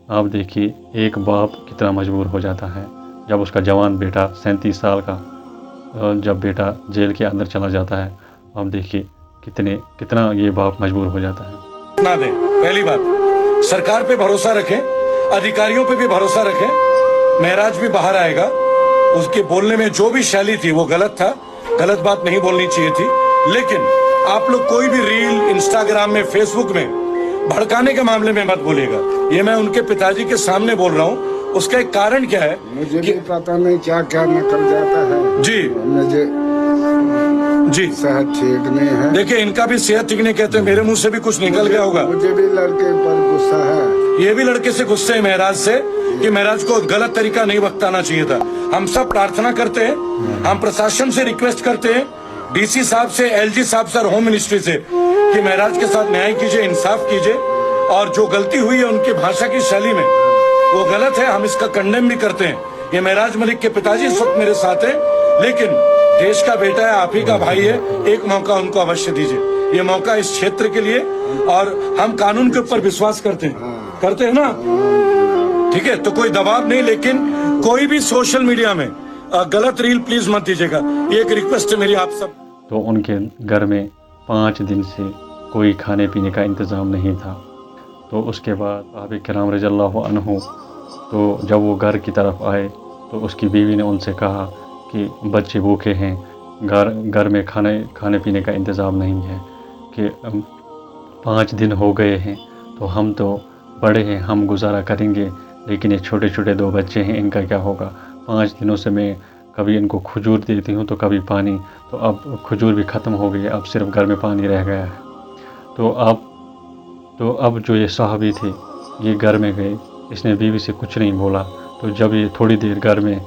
آپ دیکھیے ایک باپ کتنا مجبور ہو جاتا ہے جب اس کا جوان بیٹا 37 سال کا جب بیٹا جیل کے اندر چلا جاتا ہے. آپ دیکھیے کتنا یہ باپ مجبور ہو جاتا ہے. نہ دیں. پہلی بات سرکار پہ بھروسہ رکھیں, ادھیکاریوں پہ بھی بھروسہ رکھیں. مہراج بھی باہر آئے گا. اس کے بولنے میں جو بھی شیلی تھی وہ غلط تھا, غلط بات نہیں بولنی چاہیے تھی. لیکن آپ لوگ کوئی بھی ریل انسٹاگرام میں فیس بک میں بھڑکانے کے معاملے میں مت بولیے گا. یہ میں ان کے پتا جی کے سامنے بول رہا ہوں. اس کا ایک کارن کیا ہے, مجھے بھی پتا نہیں کیا کیا نکل جاتا ہے. جی مجھے جی صحت ٹھیک نہیں ہے. دیکھیں ان کا بھی صحت ٹھیک نہیں کہتے, میرے منہ سے بھی کچھ نکل گیا ہوگا. مجھے بھی لڑکے پر غصہ ہے. یہ بھی لڑکے سے غصے ہیں مہراج سے کہ مہراج کو غلط طریقہ نہیں بتانا چاہیے تھا. ہم سب پرارتھنا کرتے ہیں, ہم پرشاسن سے ریکویسٹ کرتے ہیں, ڈی سی صاحب سے, ایل جی صاحب سے اور ہوم منسٹری سے کہ مہراج کے ساتھ نیائے کیجئے, انصاف کیجئے. اور جو غلطی ہوئی ہے ان کی بھاشا کی شیلی میں وہ غلط ہے, ہم اس کا کنڈیم بھی کرتے ہیں. یہ مہراج ملک کے پتا جی اس وقت میرے ساتھ ہیں, لیکن دیش کا بیٹا ہے, آپ ہی کا بھائی ہے, ایک موقع ان کو اوشیہ دیجئے. یہ موقع اس چھیتر کے لیے, اور ہم قانون کے اوپر وشواس کرتے ہیں نا, ٹھیک ہے, تو کوئی دباؤ نہیں. لیکن کوئی بھی سوشل میڈیا میں غلط ریل پلیز مت دیجیے گا, یہ ایک ریکویسٹ ہے میری آپ سب. تو ان کے گھر میں 5 دن سے کوئی کھانے پینے کا انتظام نہیں تھا. تو اس کے بعد صحابہ کرام رضی اللہ عنہ تو جب وہ گھر کی طرف آئے تو اس کی بیوی نے ان سے کہا کہ بچے بھوکے ہیں, گھر میں کھانے پینے کا انتظام نہیں ہے, کہ 5 دن ہو گئے ہیں, تو ہم تو بڑے ہیں, ہم گزارا کریں گے, لیکن یہ چھوٹے چھوٹے 2 بچے ہیں, ان کا کیا ہوگا. 5 دنوں سے میں کبھی ان کو کھجور دیتی ہوں تو کبھی پانی, تو اب کھجور بھی ختم ہو گئی, اب صرف گھر میں پانی رہ گیا ہے. تو اب جو یہ صحابی تھے یہ گھر میں گئے, اس نے بیوی سے کچھ نہیں بولا. تو جب یہ تھوڑی دیر گھر میں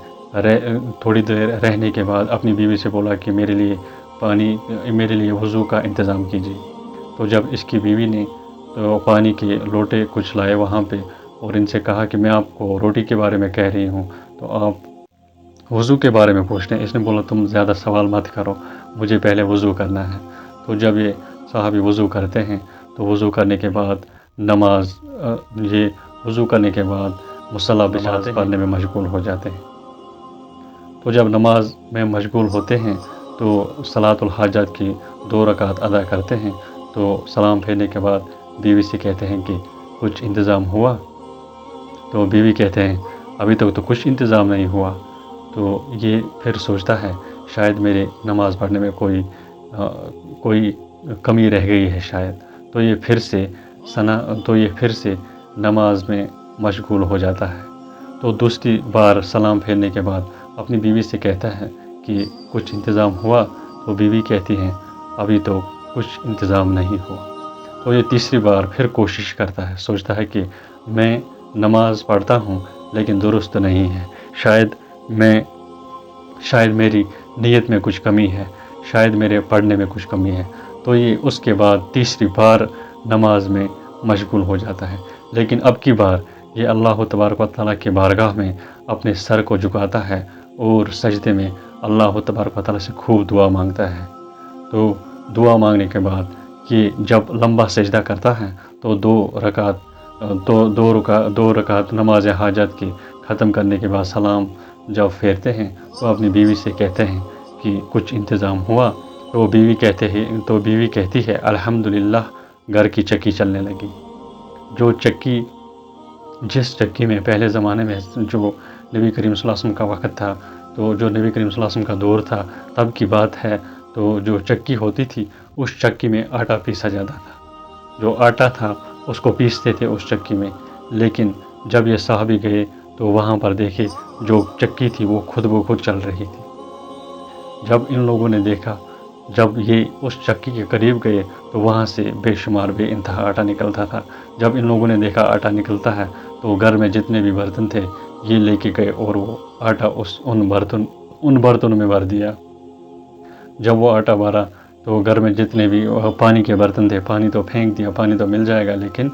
تھوڑی دیر رہنے کے بعد اپنی بیوی سے بولا کہ میرے لیے وضو کا انتظام کیجیے. تو جب اس کی بیوی نے تو پانی کے لوٹے کچھ لائے وہاں پہ, اور ان سے کہا کہ میں آپ کو روٹی کے بارے میں کہہ رہی ہوں, تو آپ وضو کے بارے میں پوچھتے ہیں. اس نے بولا تم زیادہ سوال مت کرو, مجھے پہلے وضو کرنا ہے. تو جب یہ صحابی وضو کرتے ہیں تو وضو کرنے کے بعد وضو کرنے کے بعد مصلی بچھاتے پڑھنے میں مشغول ہو جاتے ہیں. تو جب نماز میں مشغول ہوتے ہیں تو صلاۃ الحاجات کی 2 رکعت ادا کرتے ہیں. تو سلام پھیرنے کے بعد بیوی سے کہتے ہیں کہ کچھ انتظام ہوا. تو بیوی کہتے ہیں ابھی تک تو کچھ انتظام نہیں ہوا. تو یہ پھر سوچتا ہے شاید میرے نماز پڑھنے میں کوئی کمی رہ گئی ہے شاید. تو یہ پھر سے نماز میں مشغول ہو جاتا ہے. تو دوسری بار سلام پھیرنے کے بعد اپنی بیوی سے کہتا ہے کہ کچھ انتظام ہوا. تو بیوی کہتی ہیں ابھی تو کچھ انتظام نہیں ہوا. تو یہ تیسری بار پھر کوشش کرتا ہے, سوچتا ہے کہ میں نماز پڑھتا ہوں لیکن درست نہیں ہے, شاید میری نیت میں کچھ کمی ہے, شاید میرے پڑھنے میں کچھ کمی ہے. تو یہ اس کے بعد تیسری بار نماز میں مشغول ہو جاتا ہے. لیکن اب کی بار یہ اللہ تبارک و تعالیٰ کی بارگاہ میں اپنے سر کو جھکاتا ہے اور سجدے میں اللہ تبارک و تعالیٰ سے خوب دعا مانگتا ہے. تو دعا مانگنے کے بعد یہ جب لمبا سجدہ کرتا ہے تو 2 رکعت نماز حاجت کی ختم کرنے کے بعد سلام جب پھیرتے ہیں تو اپنی بیوی سے کہتے ہیں کہ کچھ انتظام ہوا. تو بیوی کہتی ہے الحمدللہ گھر کی چکی چلنے لگی. جس چکی میں پہلے زمانے میں جو نبی کریم صلی اللہ علیہ وسلم کا وقت تھا, تو جو نبی کریم صلی اللہ علیہ وسلم کا دور تھا تب کی بات ہے, تو جو چکی ہوتی تھی اس چکی میں آٹا پیسا جاتا تھا. جو آٹا تھا اس کو پیستے تھے اس چکی میں. لیکن جب یہ صحابی گئے تو وہاں پر دیکھے جو چکی تھی وہ خود بخود چل رہی تھی. جب ان لوگوں نے دیکھا, جب یہ اس چکی کے قریب گئے تو وہاں سے بے شمار بے انتہا آٹا نکلتا تھا. جب ان لوگوں نے دیکھا آٹا نکلتا ہے تو گھر میں جتنے بھی برتن تھے یہ لے کے گئے اور وہ آٹا ان برتنوں میں بھر دیا. جب وہ آٹا بھرا تو گھر میں جتنے بھی پانی کے برتن تھے پانی تو پھینک دیا, پانی تو مل جائے گا لیکن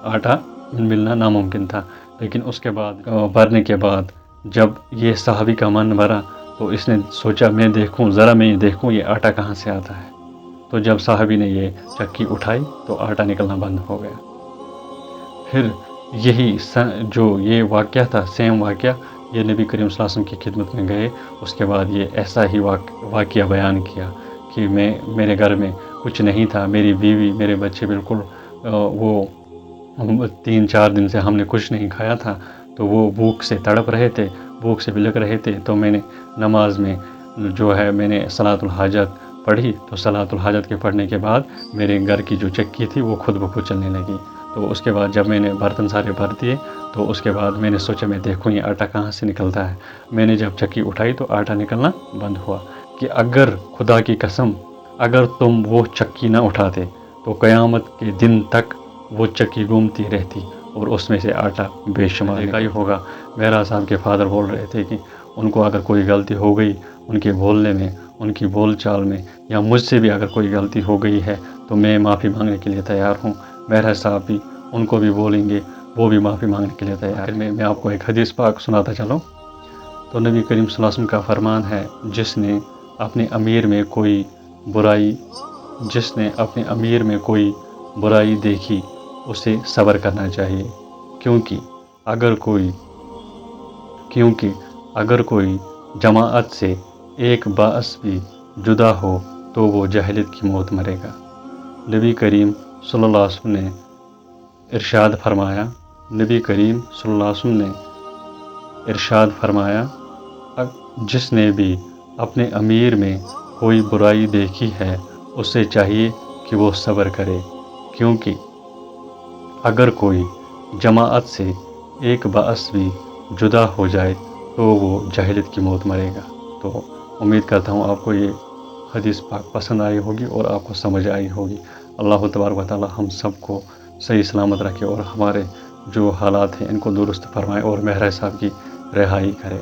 آٹا ملنا ناممکن تھا. لیکن اس کے بعد بھرنے کے بعد جب یہ صحابی کا من بھرا تو اس نے سوچا میں دیکھوں یہ آٹا کہاں سے آتا ہے. تو جب صحابی نے یہ چکی اٹھائی تو آٹا نکلنا بند ہو گیا. پھر یہی جو یہ واقعہ تھا، سیم واقعہ، یہ نبی کریم صلی اللہ علیہ وسلم کی خدمت میں گئے، اس کے بعد یہ ایسا ہی واقعہ بیان کیا کہ میرے گھر میں کچھ نہیں تھا، میری بیوی، میرے بچے بالکل وہ 3-4 دن سے ہم نے کچھ نہیں کھایا تھا، تو وہ بھوک سے تڑپ رہے تھے، بھوک سے بلک رہے تھے، تو میں نے نماز میں جو ہے میں نے صلاۃ الحاجت پڑھی، تو صلاۃ الحاجت کے پڑھنے کے بعد میرے گھر کی جو چکی تھی وہ خود بخود چلنے لگی۔ تو اس کے بعد جب میں نے برتن سارے بھر دیے، تو اس کے بعد میں نے سوچا میں دیکھوں یہ آٹا کہاں سے نکلتا ہے۔ میں نے جب چکی اٹھائی تو آٹا نکلنا بند ہوا، کہ اگر خدا کی قسم اگر تم وہ چکی نہ اٹھاتے تو قیامت کے دن تک وہ چکی گھومتی رہتی اور اس میں سے آٹا بے شمار ہی ہوگا۔ میرا صاحب کے فادر بول رہے تھے کہ ان کو اگر کوئی غلطی ہو گئی ان کے بولنے میں، ان کی بول چال میں، یا مجھ سے بھی اگر کوئی غلطی ہو گئی ہے تو میں معافی مانگنے کے لیے تیار ہوں۔ میرا صاحب بھی ان کو بھی بولیں گے، وہ بھی معافی مانگنے کے لیے تیار ہیں۔ میں آپ کو ایک حدیث پاک سناتا چلوں، تو نبی کریم صلی اللہ علیہ وسلم کا فرمان ہے، جس نے اپنے امیر میں کوئی برائی دیکھی اسے صبر کرنا چاہیے، کیونکہ اگر کوئی جماعت سے ایک باعث بھی جدا ہو تو وہ جاہلیت کی موت مرے گا۔ نبی کریم صلی اللہ علیہ وسلم نے ارشاد فرمایا، جس نے بھی اپنے امیر میں کوئی برائی دیکھی ہے اسے چاہیے کہ وہ صبر کرے، کیونکہ اگر کوئی جماعت سے ایک باعث بھی جدا ہو جائے تو وہ جاہلیت کی موت مرے گا۔ تو امید کرتا ہوں آپ کو یہ حدیث پاک پسند آئی ہوگی اور آپ کو سمجھ آئی ہوگی۔ اللہ تبارک و تعالی ہم سب کو صحیح سلامت رکھے اور ہمارے جو حالات ہیں ان کو درست فرمائے اور مہر صاحب کی رہائی کرے۔